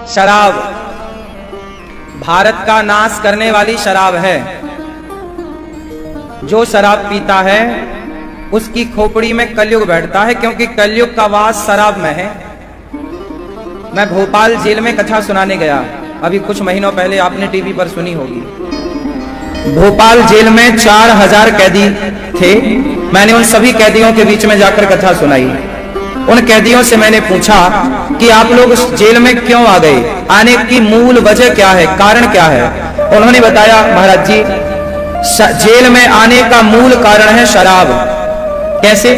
शराब भारत का नाश करने वाली शराब है। जो शराब पीता है उसकी खोपड़ी में कलयुग बैठता है, क्योंकि कलयुग का वास शराब में है। मैं भोपाल जेल में कथा सुनाने गया, अभी कुछ महीनों पहले आपने टीवी पर सुनी होगी। भोपाल जेल में 4000 कैदी थे। मैंने उन सभी कैदियों के बीच में जाकर कथा सुनाई। उन कैदियों से मैंने पूछा कि आप लोग उस जेल में क्यों आ गए, आने की मूल वजह क्या है, कारण क्या है। उन्होंने बताया, महाराज जी जेल में आने का मूल कारण है शराब। कैसे?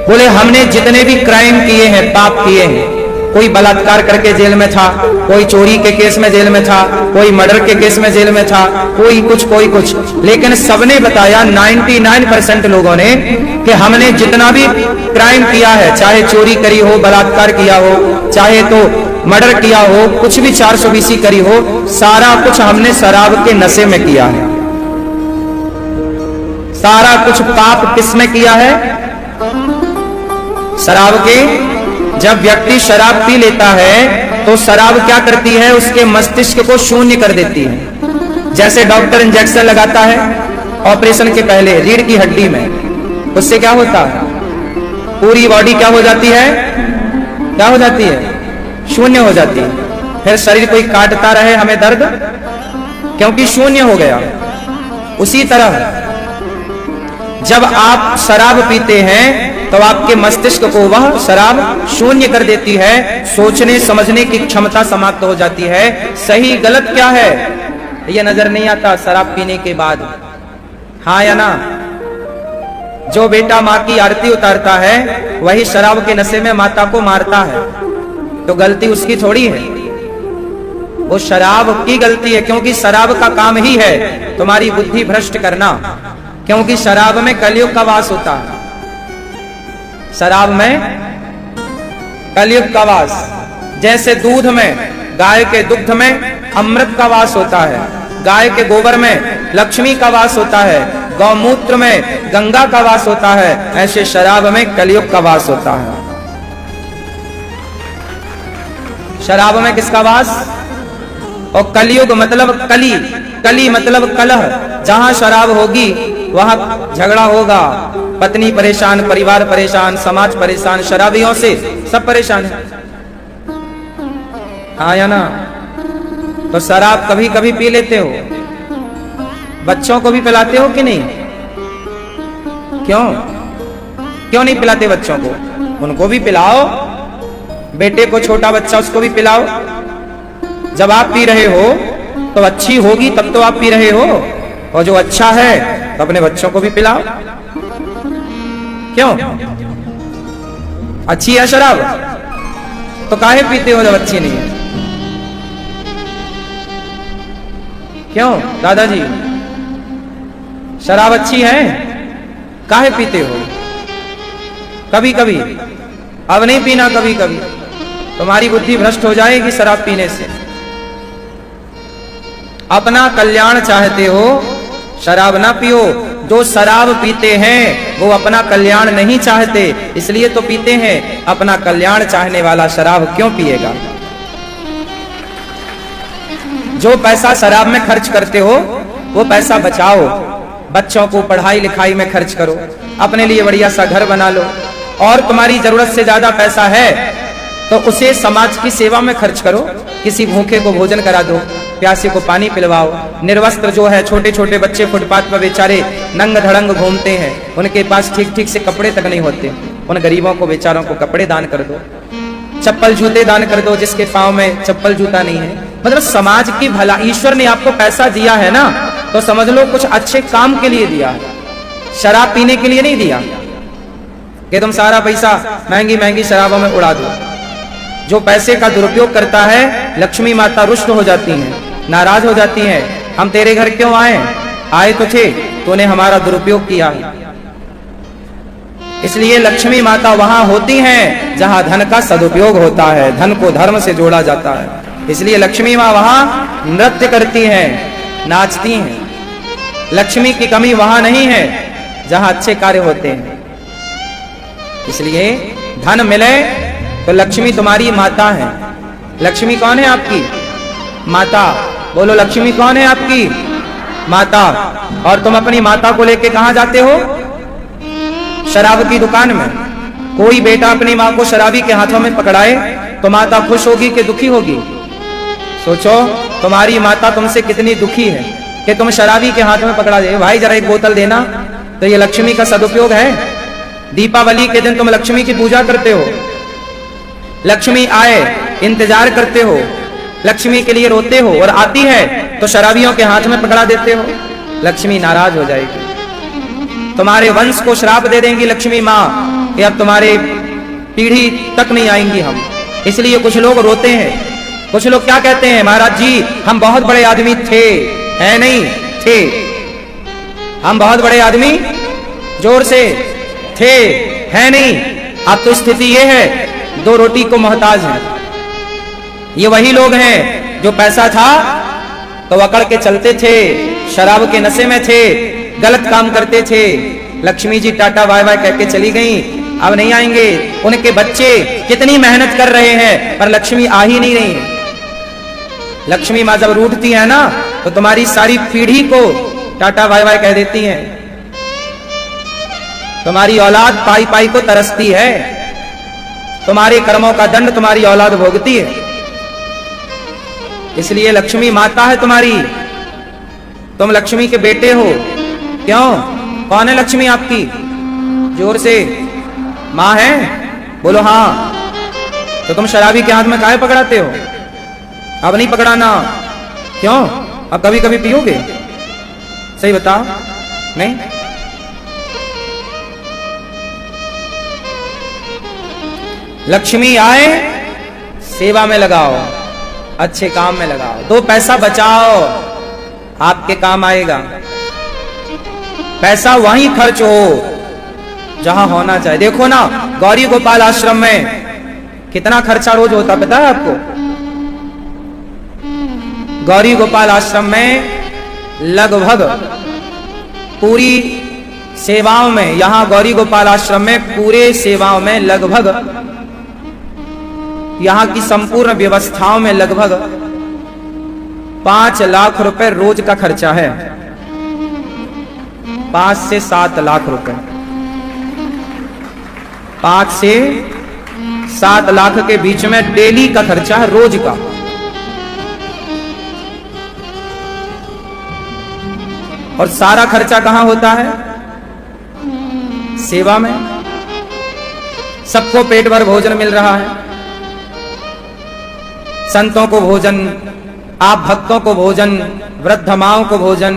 बोले हमने जितने भी क्राइम किए हैं, पाप किए हैं, कोई बलात्कार करके जेल में था, कोई चोरी के केस में जेल में था, कोई मर्डर के केस में जेल में था, कोई कुछ, लेकिन सबने बताया 99% लोगों ने कि हमने जितना भी क्राइम किया है, चाहे चोरी करी हो, बलात्कार किया हो, चाहे तो मर्डर किया हो, कुछ भी 420 करी हो, सारा कुछ हमने शराब के नशे में किया है। सारा कुछ पाप किसने किया है? शराब के। जब व्यक्ति शराब पी लेता है तो शराब क्या करती है, उसके मस्तिष्क को शून्य कर देती है। जैसे डॉक्टर इंजेक्शन लगाता है ऑपरेशन के पहले रीढ़ की हड्डी में, उससे क्या होता है, पूरी बॉडी क्या हो जाती है, क्या हो जाती है, शून्य हो जाती है। फिर शरीर कोई काटता रहे हमें दर्द, क्योंकि शून्य हो गया। उसी तरह जब आप शराब पीते हैं तो आपके मस्तिष्क को वह शराब शून्य कर देती है, सोचने समझने की क्षमता समाप्त हो जाती है। सही गलत क्या है यह नजर नहीं आता शराब पीने के बाद, हाँ या ना। जो बेटा माँ की आरती उतारता है वही शराब के नशे में माता को मारता है, तो गलती उसकी थोड़ी है, वो शराब की गलती है। क्योंकि शराब का काम ही है तुम्हारी बुद्धि भ्रष्ट करना, क्योंकि शराब में कलयुग का वास होता है। शराब में कलयुग का वास, जैसे दूध में, गाय के दुग्ध में अमृत का वास होता है, गाय के गोबर में लक्ष्मी का वास होता है, गौमूत्र में गंगा का वास होता है, ऐसे शराब में कलयुग का वास होता है। शराब में किसका वास? और कलयुग मतलब कली, कली मतलब कलह। जहां शराब होगी वहां झगड़ा होगा, पत्नी परेशान, परिवार परेशान, समाज परेशान, शराबियों से सब परेशान है, हाँ या ना। तो शराब कभी कभी पी लेते हो, बच्चों को भी पिलाते हो कि नहीं? क्यों नहीं पिलाते बच्चों को? उनको भी पिलाओ, बेटे को छोटा बच्चा उसको भी पिलाओ। जब आप पी रहे हो तो अच्छी होगी तब तो आप पी रहे हो, और जो अच्छा है तो अपने बच्चों को भी पिलाओ। क्यों? अच्छी है शराब तो काहे पीते हो जब अच्छी नहीं है? क्यों दादाजी, शराब अच्छी है, काहे पीते हो? कभी कभी, अब नहीं पीना कभी कभी, तुम्हारी बुद्धि भ्रष्ट हो जाएगी शराब पीने से। अपना कल्याण चाहते हो, शराब ना पियो। जो शराब पीते हैं वो अपना कल्याण नहीं चाहते, इसलिए तो पीते हैं। अपना कल्याण चाहने वाला शराब क्यों पिएगा? जो पैसा शराब में खर्च करते हो वो पैसा बचाओ, बच्चों को पढ़ाई लिखाई में खर्च करो, अपने लिए बढ़िया सा घर बना लो, और तुम्हारी जरूरत से ज्यादा पैसा है तो उसे समाज की सेवा में खर्च करो। किसी भूखे को भोजन करा दो, प्यासे को पानी पिलवाओ। निर्वस्त्र जो है, छोटे छोटे बच्चे फुटपाथ पर बेचारे नंग धड़ंग घूमते हैं, उनके पास ठीक से कपड़े तक नहीं होते, उन गरीबों को बेचारों को कपड़े दान कर दो। चप्पल जूते दान कर दो जिसके पाँव में चप्पल जूता नहीं है। मतलब समाज की भला, ईश्वर ने आपको पैसा दिया है ना, तो समझ लो कुछ अच्छे काम के लिए दिया है, शराब पीने के लिए नहीं दिया कि तुम सारा पैसा महंगी महंगी शराबों में उड़ा दो। जो पैसे का दुरुपयोग करता है, लक्ष्मी माता रुष्ट हो जाती हैं, नाराज हो जाती हैं। हम तेरे घर क्यों आए? आए तो थे, तूने हमारा दुरुपयोग किया। इसलिए लक्ष्मी माता वहां होती हैं जहां धन का सदुपयोग होता है, धन को धर्म से जोड़ा जाता है। इसलिए लक्ष्मी मां वहां नृत्य करती हैं, नाचती हैं। लक्ष्मी की कमी वहां नहीं है जहां अच्छे कार्य होते हैं। इसलिए धन मिले तो लक्ष्मी तुम्हारी माता है, लक्ष्मी कौन है आपकी? माता। बोलो लक्ष्मी कौन है आपकी? माता। और तुम अपनी माता को लेके कहां जाते हो? शराब की दुकान में। कोई बेटा अपनी मां को शराबी के हाथों में पकड़ाए तो माता खुश होगी कि दुखी होगी? सोचो तुम्हारी माता तुमसे कितनी दुखी है कि तुम शराबी के हाथ में पकड़ा दे। भाई जरा एक बोतल देना। तो ये लक्ष्मी का सदुपयोग है। दीपावली के दिन तुम लक्ष्मी की पूजा करते हो, लक्ष्मी आए इंतजार करते हो, लक्ष्मी के लिए रोते हो और आती है तो शराबियों के हाथ में पकड़ा देते हो। लक्ष्मी नाराज हो जाएगी, तुम्हारे वंश को श्राप दे देंगी लक्ष्मी माँ कि अब तुम्हारे पीढ़ी तक नहीं आएंगी हम। इसलिए कुछ लोग रोते हैं। कुछ लोग क्या कहते हैं? महाराज जी हम बहुत बड़े आदमी थे, है नहीं थे, हम बहुत बड़े आदमी जोर से थे, है नहीं। अब तो स्थिति ये है दो रोटी को मोहताज है। ये वही लोग हैं जो पैसा था तो अकड़ के चलते थे, शराब के नशे में थे, गलत काम करते थे। Lakshmi ji tata bye bye कह के चली गई, अब नहीं आएंगे। उनके बच्चे कितनी मेहनत कर रहे हैं पर लक्ष्मी आ ही नहीं रही है। लक्ष्मी माँ जब रूठती है ना तो तुम्हारी सारी पीढ़ी को टाटा बाय बाय कह देती है। तुम्हारी औलाद पाई पाई को तरसती है, तुम्हारे कर्मों का दंड तुम्हारी औलाद भोगती है। इसलिए लक्ष्मी माता है तुम्हारी, तुम लक्ष्मी के बेटे हो। क्यों? कौन है लक्ष्मी आपकी? जोर से। मां है? बोलो हाँ। तो तुम शराबी के हाथ में काहे पकड़ाते हो? अब नहीं पकड़ाना। क्यों? अब कभी कभी पियोगे? सही बताओ। नहीं? लक्ष्मी आए सेवा में लगाओ, अच्छे काम में लगाओ, दो पैसा बचाओ, आपके काम आएगा। पैसा वहीं खर्च हो जहां होना चाहिए। देखो ना गौरी गोपाल आश्रम में कितना खर्चा रोज होता पता है आपको? गौरी गोपाल आश्रम में लगभग पूरी सेवाओं में, यहां गौरी गोपाल आश्रम में पूरे सेवाओं में लगभग, यहां की संपूर्ण व्यवस्थाओं में लगभग 5 लाख रुपए रोज का खर्चा है। 5 से 7 लाख रुपए, 5 से 7 लाख के बीच में डेली का खर्चा है, रोज का। और सारा खर्चा कहां होता है? सेवा में। सबको पेट भर भोजन मिल रहा है, संतों को भोजन, आप भक्तों को भोजन, वृद्ध माओं को भोजन,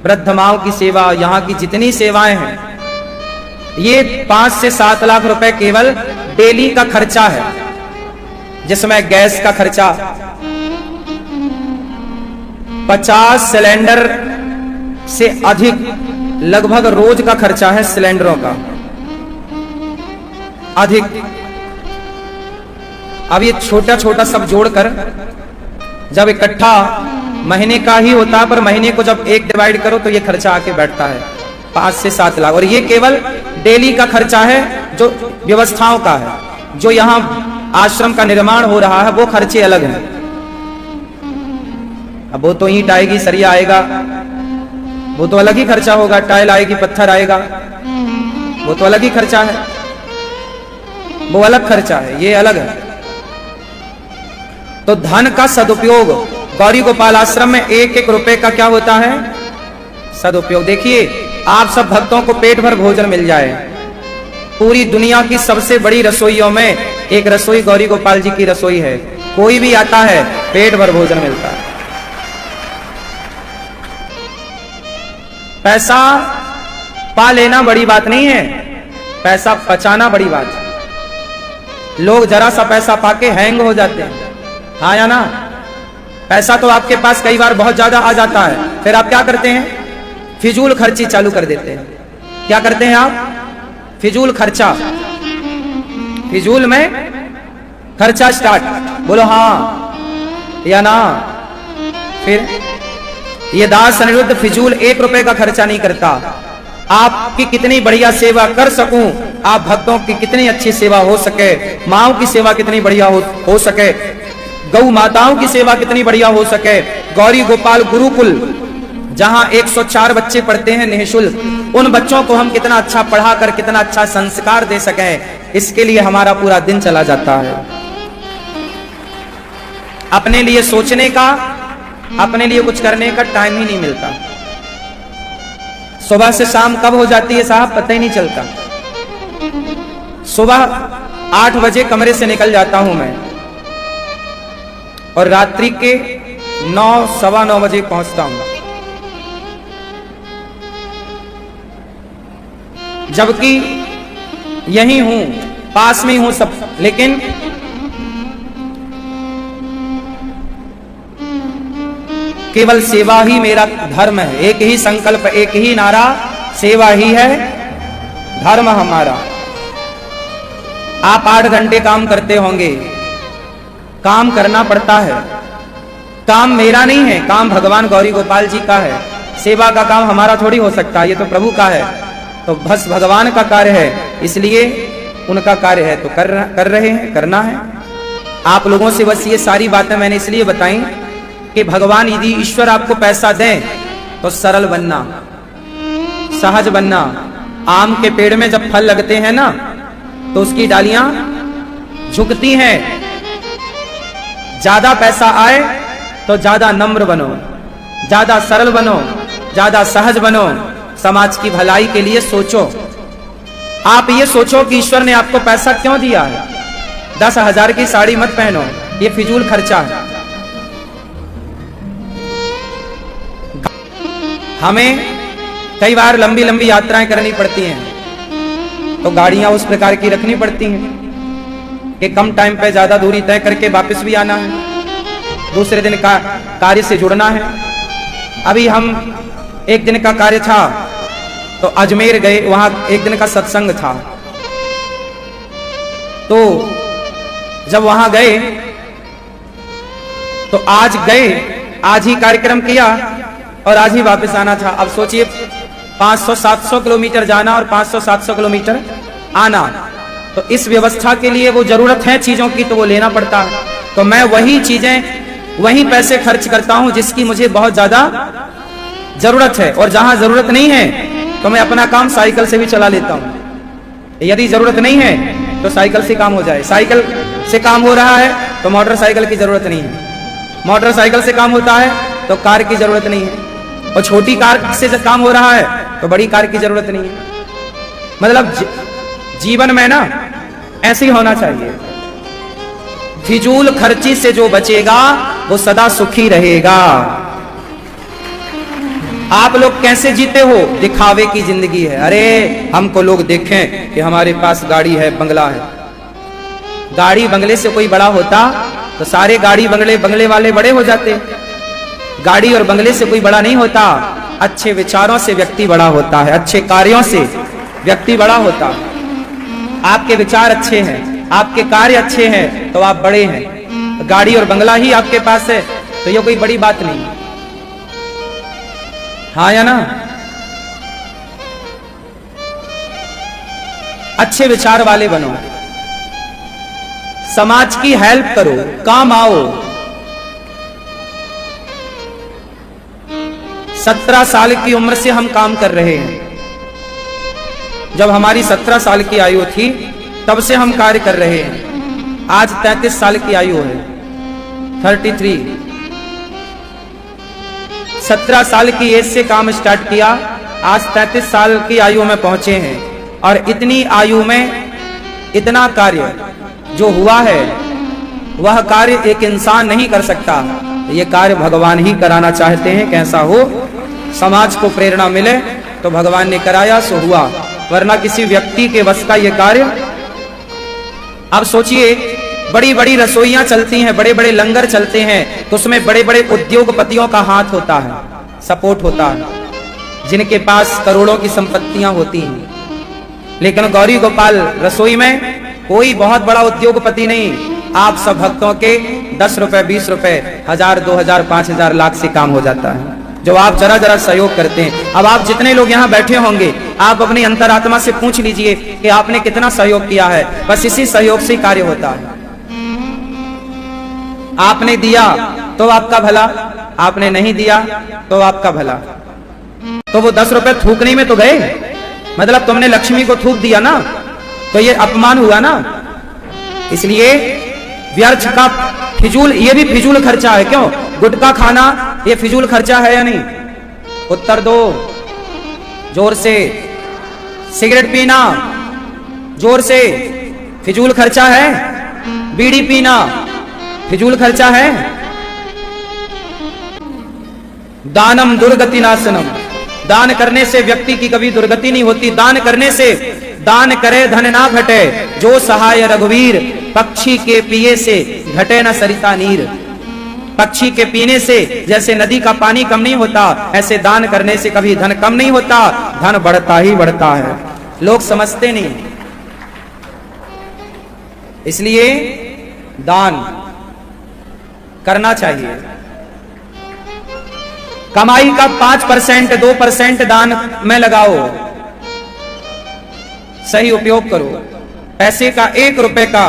वृद्ध माओं की सेवा, यहां की जितनी सेवाएं हैं, ये 5 से 7 लाख रुपए केवल डेली का खर्चा है, जिसमें गैस का खर्चा, 50 सिलेंडर से अधिक लगभग रोज का खर्चा है सिलेंडरों का, अधिक। अब ये छोटा छोटा सब जोड़कर जब इकट्ठा महीने का ही होता है, पर महीने को जब एक डिवाइड करो तो ये खर्चा आके बैठता है 5 से 7 लाख। और ये केवल डेली का खर्चा है जो व्यवस्थाओं का है। जो यहाँ आश्रम का निर्माण हो रहा है वो खर्चे अलग हैं। अब वो तो ईंट आएगी, सरिया आएगा, वो तो अलग ही खर्चा होगा। टाइल आएगी, पत्थर आएगा, वो तो अलग ही खर्चा है, वो अलग खर्चा है, ये अलग है। तो धन का सदुपयोग गौरी गोपाल आश्रम में 1-1 रुपए का क्या होता है? सदुपयोग। देखिए आप सब भक्तों को पेट भर भोजन मिल जाए। पूरी दुनिया की सबसे बड़ी रसोइयों में एक रसोई गौरी गोपाल जी की रसोई है। कोई भी आता है पेट भर भोजन मिलता है। पैसा पा लेना बड़ी बात नहीं है, पैसा बचाना बड़ी बात है। लोग जरा सा पैसा पाके हैंग हो जाते हैं, हाँ या ना? पैसा तो आपके पास कई बार बहुत ज्यादा आ जाता है, फिर आप क्या करते हैं? फिजूल खर्ची चालू कर देते हैं। क्या करते हैं आप? फिजूल खर्चा, फिजूल में खर्चा स्टार्ट। बोलो हाँ या ना? फिर ये दास अनिरुद्ध फिजूल 1 रुपए का खर्चा नहीं करता। आपकी कितनी बढ़िया सेवा कर सकूं, आप भक्तों की कितनी अच्छी सेवा हो सके, माओं की सेवा कितनी बढ़िया हो सके, गौ माताओं की सेवा कितनी बढ़िया हो सके। गौरी गोपाल गुरुकुल जहां 104 बच्चे पढ़ते हैं निःशुल्क, उन बच्चों को हम कितना अच्छा पढ़ाकर कितना अच्छा संस्कार दे सकें, इसके लिए हमारा पूरा दिन चला जाता है। अपने लिए सोचने का, अपने लिए कुछ करने का टाइम ही नहीं मिलता। सुबह से शाम कब हो जाती है साहब पता ही नहीं चलता। सुबह 8 बजे कमरे से निकल जाता हूं मैं और रात्रि के 9 सवा 9 बजे पहुंचता हूं, जबकि यहीं हूं, पास में हूं सब, लेकिन केवल सेवा ही मेरा धर्म है। एक ही संकल्प, एक ही नारा, सेवा ही है धर्म हमारा। आप 8 घंटे काम करते होंगे, काम करना पड़ता है। काम मेरा नहीं है, काम भगवान गौरी गोपाल जी का है। सेवा का काम हमारा थोड़ी हो सकता है, ये तो प्रभु का है। तो बस भगवान का कार्य है, इसलिए उनका कार्य है तो कर रहे हैं, करना है। आप लोगों से बस ये सारी बातें मैंने इसलिए बताई कि भगवान यदि ईश्वर आपको पैसा दें तो सरल बनना, सहज बनना। आम के पेड़ में जब फल लगते हैं ना तो उसकी डालियां झुकती हैं। ज्यादा पैसा आए तो ज्यादा नम्र बनो, ज्यादा सरल बनो, ज्यादा सहज बनो। समाज की भलाई के लिए सोचो। आप ये सोचो कि ईश्वर ने आपको पैसा क्यों दिया है। 10,000 की साड़ी मत पहनो, ये फिजूल खर्चा है। हमें कई बार लंबी लंबी यात्राएं करनी पड़ती हैं तो गाड़ियां उस प्रकार की रखनी पड़ती हैं कि कम टाइम पे ज्यादा दूरी तय करके वापस भी आना है, दूसरे दिन का कार्य से जुड़ना है। अभी हम एक दिन का कार्य था तो अजमेर गए, वहां एक दिन का सत्संग था। तो जब वहां गए तो आज गए, आज ही कार्यक्रम किया और आज ही वापस आना था। अब सोचिए 500-700 किलोमीटर जाना और 500-700 किलोमीटर आना, तो इस व्यवस्था के लिए वो जरूरत है चीजों की तो वो लेना पड़ता है। तो मैं वही चीजें, वही पैसे खर्च करता हूं जिसकी मुझे बहुत ज्यादा जरूरत है, और जहां जरूरत नहीं है तो मैं अपना काम साइकिल से भी चला लेता हूं। यदि जरूरत नहीं है तो साइकिल से काम हो जाए, साइकिल से काम हो रहा है तो मोटरसाइकिल की जरूरत नहीं है, मोटरसाइकिल से काम होता है तो कार की जरूरत नहीं है, और छोटी कार से जब काम हो रहा है तो बड़ी कार की जरूरत नहीं है। मतलब जीवन में ना ऐसे ही होना चाहिए। फिजूल खर्ची से जो बचेगा वो सदा सुखी रहेगा। आप लोग कैसे जीते हो? दिखावे की जिंदगी है। अरे हमको लोग देखें कि हमारे पास गाड़ी है, बंगला है। गाड़ी बंगले से कोई बड़ा होता तो सारे गाड़ी बंगले वाले बड़े हो जाते। गाड़ी और बंगले से कोई बड़ा नहीं होता, अच्छे विचारों से व्यक्ति बड़ा होता है, अच्छे कार्यों से व्यक्ति बड़ा होता है। आपके विचार अच्छे हैं, आपके कार्य अच्छे हैं तो आप बड़े हैं। गाड़ी और बंगला ही आपके पास है तो ये कोई बड़ी बात नहीं, हाँ या ना? अच्छे विचार वाले बनो, समाज की हेल्प करो, काम आओ। 17 साल की उम्र से हम काम कर रहे हैं। जब हमारी 17 साल की आयु थी तब से हम कार्य कर रहे हैं। आज 33 साल की आयु है, 33। 17 साल की एज से काम स्टार्ट किया, आज 33 साल की आयु में पहुंचे हैं। और इतनी आयु में इतना कार्य जो हुआ है वह कार्य एक इंसान नहीं कर सकता, ये कार्य भगवान ही कराना चाहते हैं। कैसा हो, समाज को प्रेरणा मिले तो भगवान ने कराया सो हुआ, वरना किसी व्यक्ति के बस का ये कार्य। अब सोचिए, बड़ी बड़ी रसोइयां चलती हैं, बड़े बड़े लंगर चलते हैं तो उसमें बड़े बड़े उद्योगपतियों का हाथ होता है, सपोर्ट होता है, जिनके पास करोड़ों की संपत्तियां होती हैं। लेकिन गौरी गोपाल रसोई में कोई बहुत बड़ा उद्योगपति नहीं, आप सब भक्तों के 10 रुपए 20 रुपए 1000 2000 5000 लाख से काम हो जाता है, जो आप जरा जरा सहयोग करते हैं। अब आप जितने लोग यहाँ बैठे होंगे, आप अपनी अंतरात्मा से पूछ लीजिए कि आपने कितना सहयोग किया है। बस इसी सहयोग से कार्य होता है। आपने दिया तो आपका भला, आपने नहीं दिया तो आपका भला। तो वो 10 रुपए थूकने में तो गए, मतलब तुमने लक्ष्मी को थूक दिया ना, तो ये अपमान हुआ ना। इसलिए व्यर्थ का फिजूल, ये भी फिजूल खर्चा है। क्यों? गुटखा खाना ये फिजूल खर्चा है या नहीं? उत्तर दो जोर से। सिगरेट पीना जोर से फिजूल खर्चा है। बीड़ी पीना फिजूल खर्चा है। दानम दुर्गति नाशनम, दान करने से व्यक्ति की कभी दुर्गति नहीं होती। दान करने से, दान करे धन ना घटे, जो सहाय रघुवीर, पक्षी के पिए से घटे न सरिता नीर। पक्षी के पीने से जैसे नदी का पानी कम नहीं होता, ऐसे दान करने से कभी धन कम नहीं होता, धन बढ़ता ही बढ़ता है। लोग समझते नहीं, इसलिए दान करना चाहिए। कमाई का 5% 2% दान में लगाओ, सही उपयोग करो। पैसे का 1 रुपए का,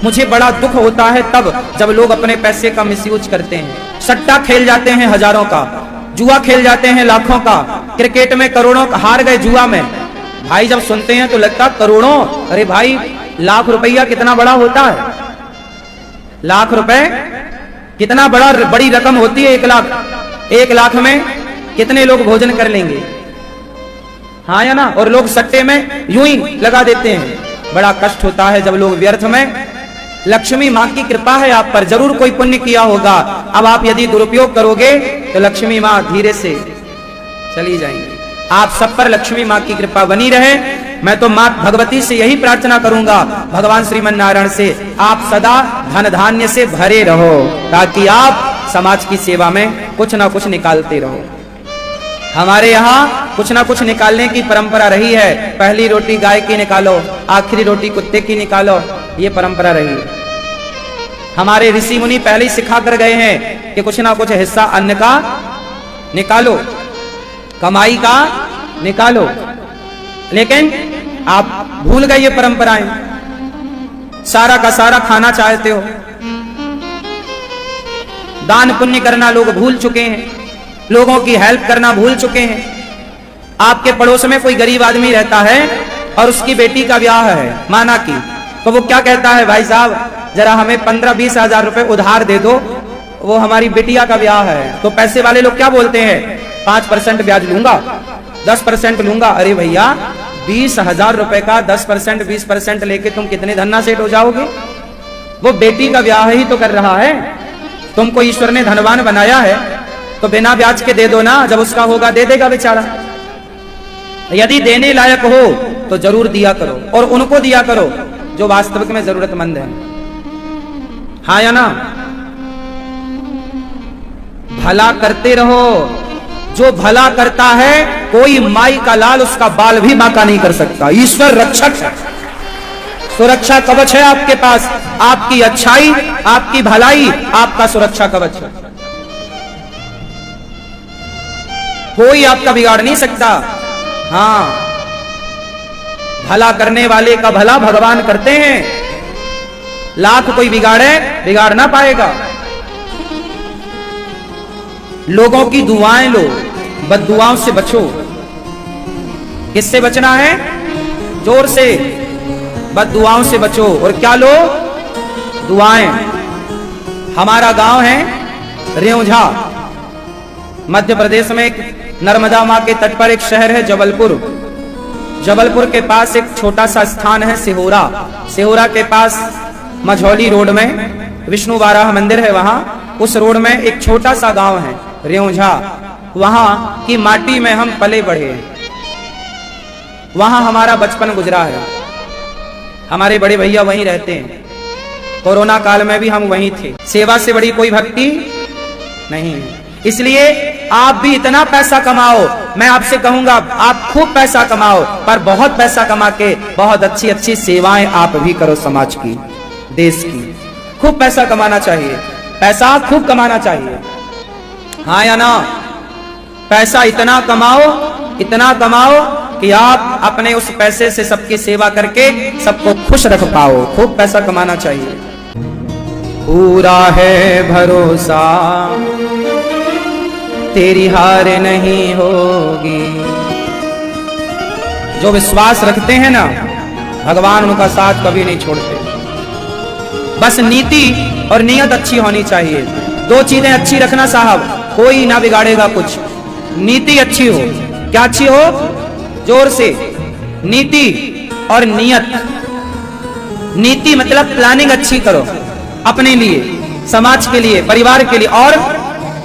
मुझे बड़ा दुख होता है तब जब लोग अपने पैसे का मिसयूज करते हैं। सट्टा खेल जाते हैं हजारों का, जुआ खेल जाते हैं लाखों का, क्रिकेट में करोड़ों हार गए जुआ में। भाई जब सुनते हैं तो लगता करोड़ों, अरे भाई लाख रुपया कितना बड़ा होता है। लाख रुपए कितना बड़ी रकम होती है। 1 लाख, 1 लाख में कितने लोग भोजन कर लेंगे, हाँ या ना? और लोग सट्टे में यूं ही लगा देते हैं। बड़ा कष्ट होता है जब लोग व्यर्थ में। लक्ष्मी माँ की कृपा है आप पर, जरूर कोई पुण्य किया होगा। अब आप यदि दुरुपयोग करोगे तो लक्ष्मी माँ धीरे से चली जाएंगी। आप सब पर लक्ष्मी माँ की कृपा बनी रहे। मैं तो माँ भगवती से यही प्रार्थना करूंगा, भगवान श्रीमन नारायण से, आप सदा धन धान्य से भरे रहो, ताकि आप समाज की सेवा में कुछ ना कुछ निकालते रहो। हमारे यहाँ कुछ ना कुछ निकालने की परंपरा रही है। पहली रोटी गाय की निकालो, आखिरी रोटी कुत्ते की निकालो, ये परंपरा रही है। हमारे ऋषि मुनि पहले ही सिखा कर गए हैं कि कुछ ना कुछ हिस्सा अन्न का निकालो, कमाई का निकालो। लेकिन आप भूल गए ये परंपराएं, सारा का सारा खाना चाहते हो। दान पुण्य करना लोग भूल चुके हैं, लोगों की हेल्प करना भूल चुके हैं। आपके पड़ोस में कोई गरीब आदमी रहता है और उसकी बेटी का ब्याह है माना की, तो वो क्या कहता है, भाई साहब जरा हमें 15-20 हजार रुपए उधार दे दो, वो हमारी बेटिया का ब्याह है। तो पैसे वाले लोग क्या बोलते हैं, 5% ब्याज लूंगा, 10% लूंगा। अरे भैया 20,000 रुपए का 10% 20% लेके तुम कितने धन्ना सेठ हो जाओगे। वो बेटी का ब्याह ही तो कर रहा है, तुमको ईश्वर ने धनवान बनाया है, तो बिना ब्याज के दे दो ना, जब उसका होगा दे देगा बेचारा। यदि देने लायक हो तो जरूर दिया करो, और उनको दिया करो जो वास्तविक में जरूरतमंद है, हाँ या ना? भला करते रहो। जो भला करता है कोई माई का लाल उसका बाल भी बांका नहीं कर सकता। ईश्वर रक्षक है, सुरक्षा कवच है आपके पास। आपकी अच्छाई, आपकी भलाई आपका सुरक्षा कवच है, कोई आपका बिगाड़ नहीं सकता। हाँ, भला करने वाले का भला भगवान करते हैं, लाख कोई बिगाड़े बिगाड़ ना पाएगा। लोगों की दुआएं लो, बद्दुआओं से बचो। किससे बचना है? जोर से, बद्दुआओं से बचो। और क्या लो? दुआएं। हमारा गांव है रेउझा, मध्य प्रदेश में, एक नर्मदा मां के तट पर एक शहर है जबलपुर। जबलपुर के पास एक छोटा सा स्थान है सिहोरा। सिहोरा के पास मझौली रोड में विष्णु बाराह मंदिर है, वहां उस रोड में एक छोटा सा गांव है रेउझा। वहां की माटी में हम पले बढ़े, वहां हमारा बचपन गुजरा है। हमारे बड़े भैया वहीं रहते हैं। कोरोना काल में भी हम वहीं थे। सेवा से बड़ी कोई भक्ति नहीं है। इसलिए आप भी इतना पैसा कमाओ, मैं आपसे कहूंगा आप खूब पैसा कमाओ, पर बहुत पैसा कमा के बहुत अच्छी अच्छी सेवाएं आप भी करो समाज की, देश की। खूब पैसा कमाना चाहिए, पैसा खूब कमाना चाहिए, हाँ या ना? पैसा इतना कमाओ कि आप अपने उस पैसे से सबकी सेवा करके सबको खुश रख पाओ। खूब पैसा कमाना चाहिए। पूरा है भरोसा तेरी हार नहीं होगी। जो विश्वास रखते हैं ना, भगवान उनका साथ कभी नहीं छोड़ते। बस नीति और नियत अच्छी होनी चाहिए। दो चीजें अच्छी रखना साहब, कोई ना बिगाड़ेगा कुछ। नीति अच्छी हो, क्या अच्छी हो? जोर से, नीति और नियत। नीति मतलब प्लानिंग अच्छी करो अपने लिए, समाज के लिए, परिवार के लिए। और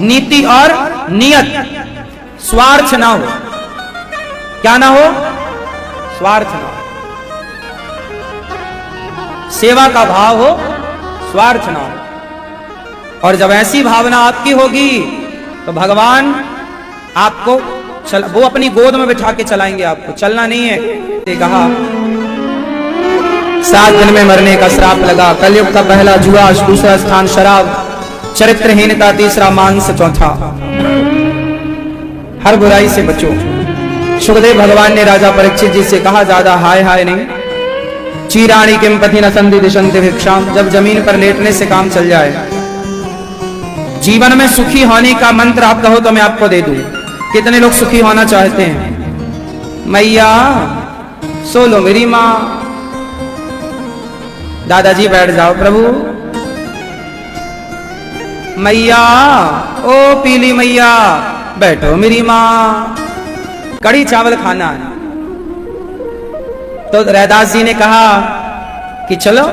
नीति और नियत, स्वार्थ ना हो। क्या ना हो? स्वार्थ ना हो। सेवा का भाव हो, स्वार्थ ना हो। और जब ऐसी भावना आपकी होगी तो भगवान आपको वो अपनी गोद में बिठा के चलाएंगे। आपको चलना नहीं है। कहा 7 दिन में मरने का श्राप लगा। कलयुग का पहला जुआ, दूसरा स्थान शराब, चरित्रहीनता तीसरा, मांस चौथा। हर बुराई से बचो। सुखदेव भगवान ने राजा परीक्षित जी से कहा, ज्यादा हाय हाय नहीं। चीराणी किम पथि न संधि दिशंति भिक्षाम। जब जमीन पर लेटने से काम चल जाए। जीवन में सुखी होने का मंत्र आप कहो तो मैं आपको दे दूं। कितने लोग सुखी होना चाहते हैं? मैया सो लो मेरी माँ। दादाजी बैठ जाओ प्रभु। मैया ओ पीली मैया बैठो मेरी माँ। कड़ी चावल खाना है। तो रैदास जी ने कहा कि चलो,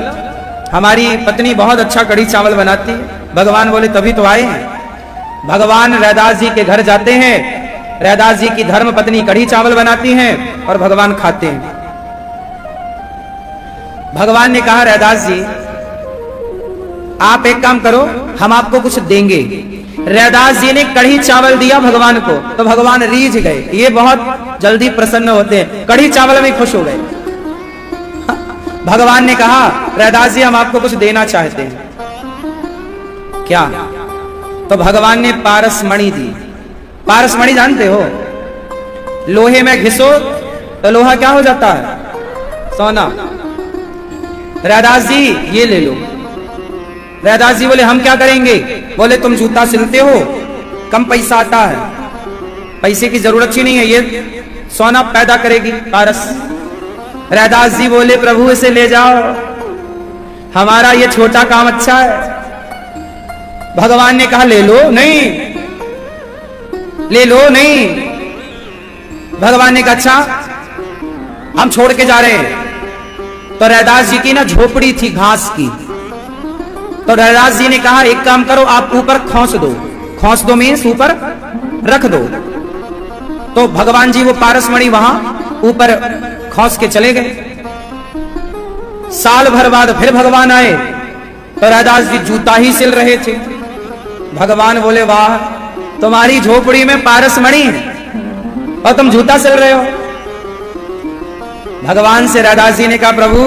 हमारी पत्नी बहुत अच्छा कड़ी चावल बनाती है। भगवान बोले तभी तो आए हैं। भगवान रैदास जी के घर जाते हैं। रैदास जी की धर्म पत्नी कड़ी चावल बनाती हैं और भगवान खाते हैं। भगवान ने कहा, रैदास जी आप एक काम करो, हम आपको कुछ देंगे। रैदास जी ने कड़ी चावल दिया भगवान को तो भगवान रीझ गए। ये बहुत जल्दी प्रसन्न होते हैं, कड़ी चावल में खुश हो गए। भगवान ने कहा, रैदास जी हम आपको कुछ देना चाहते हैं। क्या? तो भगवान ने पारसमणि दी। पारसमणि जानते हो? लोहे में घिसो तो लोहा क्या हो जाता है? सोना। रैदास जी ये ले लो। रैदास जी बोले हम क्या करेंगे? बोले तुम जूता सिलते हो, कम पैसा आता है, पैसे की जरूरत ही नहीं है, ये सोना पैदा करेगी पारस। रैदास जी बोले प्रभु इसे ले जाओ, हमारा ये छोटा काम अच्छा है। भगवान ने कहा ले लो। नहीं, ले लो नहीं। भगवान ने कहा अच्छा हम छोड़ के जा रहे हैं। तो रैदास जी की ना झोपड़ी थी घास की। तो रैदास जी ने कहा एक काम करो, आप ऊपर खोस दो। खोस दो मीन्स ऊपर रख दो। तो भगवान जी वो पारसमणि वहां ऊपर खोस के चले गए। साल भर बाद फिर भगवान आए तो रैदास जी जूता ही सिल रहे थे। भगवान बोले वाह, तुम्हारी झोपड़ी में पारसमणि है और तुम जूता सिल रहे हो। भगवान से रैदास जी ने कहा प्रभु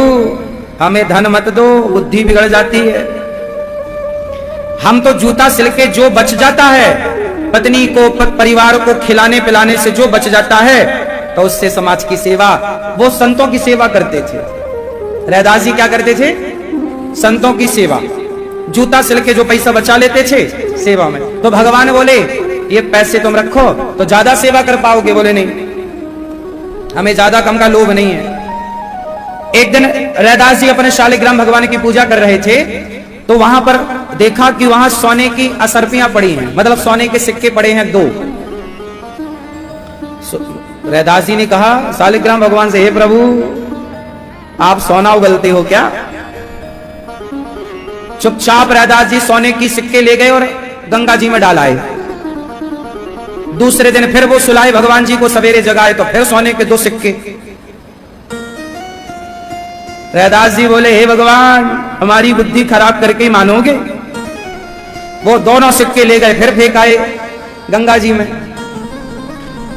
हमें धन मत दो, बुद्धि बिगड़ जाती है। हम तो जूता सिल के जो बच जाता है, पत्नी को परिवार को खिलाने पिलाने से जो बच जाता है, तो उससे समाज की सेवा, वो संतों की सेवा करते थे। रैदास जी क्या करते थे? संतों की सेवा। जूता सिल के जो पैसा बचा लेते थे सेवा में। तो भगवान बोले ये पैसे तुम रखो तो ज्यादा सेवा कर पाओगे। बोले नहीं, हमें ज्यादा कम का लोभ नहीं है। एक दिन रैदास जी अपने शालिग्राम भगवान की पूजा कर रहे थे तो वहां पर देखा कि वहां सोने की असरपियां पड़ी हैं, मतलब सोने के सिक्के पड़े हैं 2। रैदास जी ने कहा शालिग्राम भगवान से, हे प्रभु आप सोना उगलते हो क्या? चुपचाप रैदास जी सोने की सिक्के ले गए और गंगा जी में डालाए। दूसरे दिन फिर वो सुलाए भगवान जी को, सवेरे जगाए तो फिर सोने के 2 सिक्के। रैदास जी बोले हे भगवान हमारी बुद्धि खराब करके मानोगे? वो दोनों सिक्के ले गए, फिर फेंकाए गंगा जी में।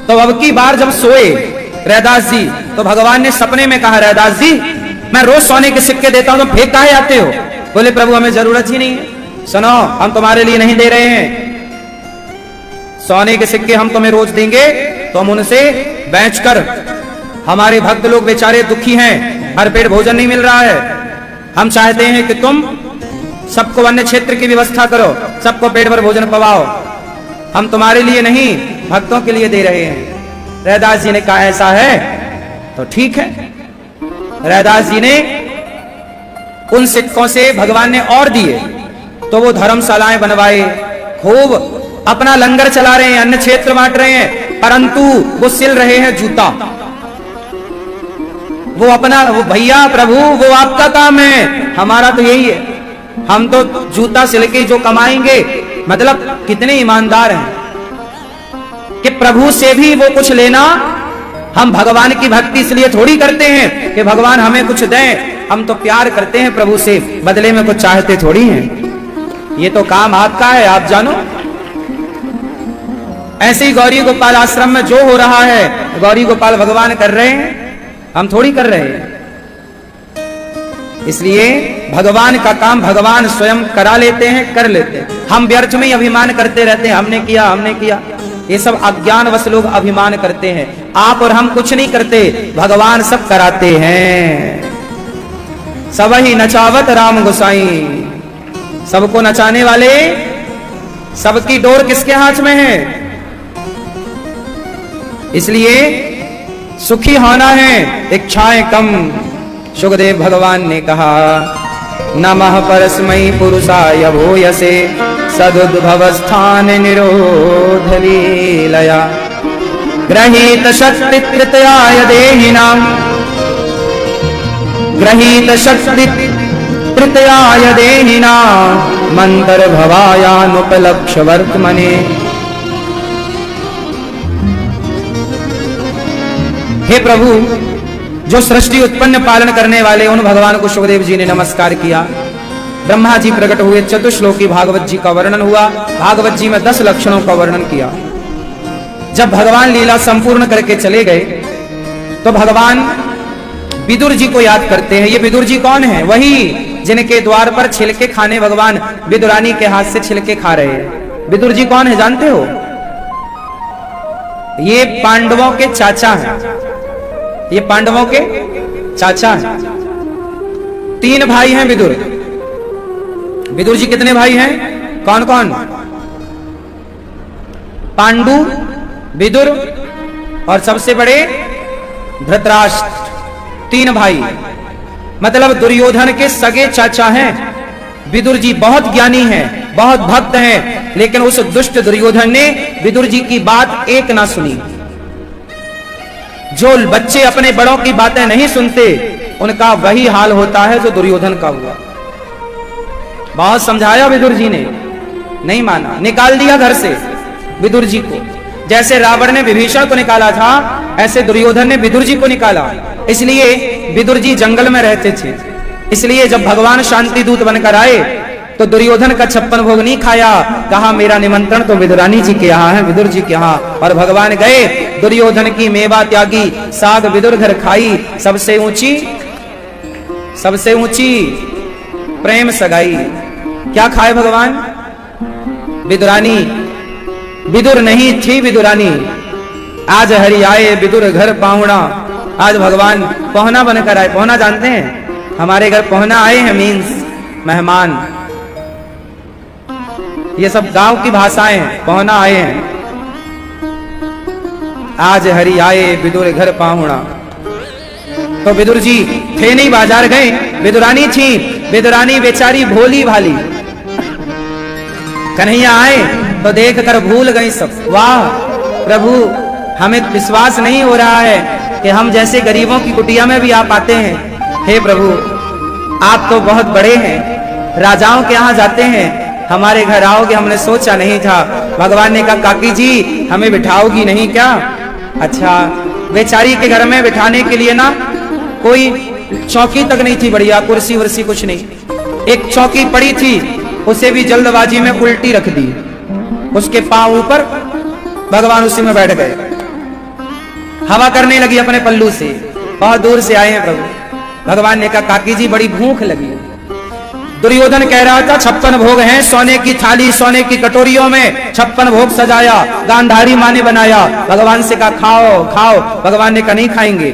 तो अब की बार जब सोए रैदास जी तो भगवान ने सपने में कहा, रैदास जी मैं रोज सोने के सिक्के देता हूं, तुम फेंक काहे आते हो? बोले प्रभु हमें जरूरत ही नहीं है। सुनो, हम तुम्हारे लिए नहीं दे रहे हैं। सोने के सिक्के हम तुम्हें रोज देंगे तो हम उनसे बेचकर, हमारे भक्त लोग बेचारे दुखी हैं, हर पेट भोजन नहीं मिल रहा है। हम चाहते हैं कि तुम सबको अन्य क्षेत्र की व्यवस्था करो, सबको पेट भर भोजन पवाओ, हम तुम्हारे लिए नहीं भक्तों के लिए दे रहे हैं। रैदास जी ने कहा ऐसा है तो ठीक है। रैदास जी ने उन सिक्कों से भगवान ने और दिए तो वो धर्मशालाएं बनवाए, खूब अपना लंगर चला रहे हैं, अन्य क्षेत्र बांट रहे हैं, परंतु वो सिल रहे हैं जूता। वो अपना, वो भैया प्रभु वो आपका काम है, हमारा तो यही है, हम तो जूता सिल के जो कमाएंगे। मतलब कितने ईमानदार हैं कि प्रभु से भी वो कुछ लेना। हम भगवान की भक्ति इसलिए थोड़ी करते हैं कि भगवान हमें कुछ दें, हम तो प्यार करते हैं प्रभु से, बदले में कुछ चाहते थोड़ी हैं। ये तो काम आपका है, आप जानो। ऐसे ही गौरी गोपाल आश्रम में जो हो रहा है गौरी गोपाल भगवान कर रहे हैं, हम थोड़ी कर रहे हैं। इसलिए भगवान का काम भगवान स्वयं करा लेते हैं, कर लेते हैं। हम व्यर्थ में ही अभिमान करते रहते हैं, हमने किया हमने किया। ये सब अज्ञानवश लोग अभिमान करते हैं। आप और हम कुछ नहीं करते, भगवान सब कराते हैं। सब ही नचावत राम गोसाई, सबको नचाने वाले, सबकी डोर किसके हाथ में है? इसलिए सुखी होना है, इच्छाएं कम। सुखदेव भगवान ने कहा नमः परस्मै पुरुषाय भूयसे सदुद्भवस्थान निरोध लीलया गृहीत शक्ति तृतीयाय देहिनां गृहीत शक्ति तृतीयाय देहिनां मंतर भवायानुपलक्ष्य वर्तमने। हे प्रभु, जो सृष्टि उत्पन्न पालन करने वाले उन भगवान को सुखदेव जी ने नमस्कार किया। ब्रह्मा जी प्रकट हुए, चतुश्लोकी भागवत जी का वर्णन हुआ, भागवत जी में 10 लक्षणों का वर्णन किया। जब भगवान लीला संपूर्ण करके चले गए तो भगवान विदुर जी को याद करते हैं। ये विदुर जी कौन है? वही जिनके द्वार पर छिलके खाने भगवान विदुरानी के हाथ से छिलके खा रहे हैं। विदुर जी कौन है जानते हो? ये पांडवों के चाचा हैं। ये पांडवों के चाचा हैं। 3 भाई हैं विदुर। विदुर जी कितने भाई हैं? कौन कौन? पांडु, विदुर और सबसे बड़े धृतराष्ट्र। 3 भाई, मतलब दुर्योधन के सगे चाचा हैं। विदुर जी बहुत ज्ञानी हैं, बहुत भक्त हैं, लेकिन उस दुष्ट दुर्योधन ने विदुर जी की बात एक ना सुनी। जो बच्चे अपने बड़ों की बातें नहीं सुनते उनका वही हाल होता है जो दुर्योधन का हुआ। बहुत समझाया विदुर जी ने, नहीं माना, निकाल दिया घर से विदुर जी को। जैसे रावण ने विभीषण को निकाला था, ऐसे दुर्योधन ने विदुर जी को निकाला। इसलिए विदुर जी जंगल में रहते थे। इसलिए जब भगवान शांति दूत बनकर आए तो दुर्योधन का 56 भोग नहीं खाया, कहा मेरा निमंत्रण तो विदुरानी जी के यहाँ है, विदुर जी के यहाँ। और भगवान गए, दुर्योधन की मेवा त्यागी, साग विदुर घर खाई, सबसे ऊंची प्रेम सगाई। क्या खाए भगवान? विदुरानी। विदुर नहीं थी विदुरानी। आज हरि आए विदुर घर पाहुणा। आज भगवान पहुना बनकर आए। पहुना जानते हैं? हमारे घर पहुना आए हैं, मीन्स मेहमान। ये सब गांव की भाषाएं हैं। पहुना आए हैं। आज हरि आए विदुर घर पाहुणा। तो विदुर जी थे नहीं, बाजार गए। विदुरानी थी। विदुरानी बेचारी भोली भाली। कन्हैया आए तो देखकर भूल गई सब। वाह प्रभु, हमें विश्वास नहीं हो रहा है कि हम जैसे गरीबों की कुटिया में भी आप आते हैं। हे प्रभु, आप तो बहुत बड़े हैं, राजाओं के यहाँ जाते हैं, हमारे घर आओगे हमने सोचा नहीं था। भगवान ने कहा काकी जी हमें बिठाओगी नहीं क्या? अच्छा, बेचारी के घर में बिठाने के लिए ना कोई चौकी तक नहीं थी, बढ़िया कुर्सी वर्सी कुछ नहीं। एक चौकी पड़ी थी, उसे भी जल्दबाजी में उल्टी रख दी। उसके पांव ऊपर, भगवान उसी में बैठ गए। हवा करने लगी अपने पल्लू से। बहुत दूर से आए हैं प्रभु। भगवान ने कहा काकी जी बड़ी भूख लगी। दुर्योधन कह रहा था 56 भोग हैं, सोने की थाली सोने की कटोरियों में 56 भोग सजाया, गांधारी माँ ने बनाया। भगवान से कहा खाओ खाओ। भगवान ने कहा नहीं खाएंगे।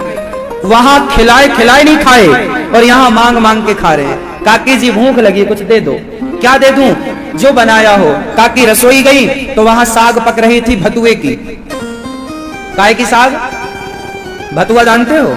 वहां खिलाए खिलाए नहीं खाए और यहाँ मांग मांग के खा रहे हैं। काकी जी भूख लगी, कुछ दे दो। क्या दे दूं? जो बनाया हो। काकी रसोई गई तो वहां साग पक रही थी भतुए की। काय की साग? भतुआ जानते हो?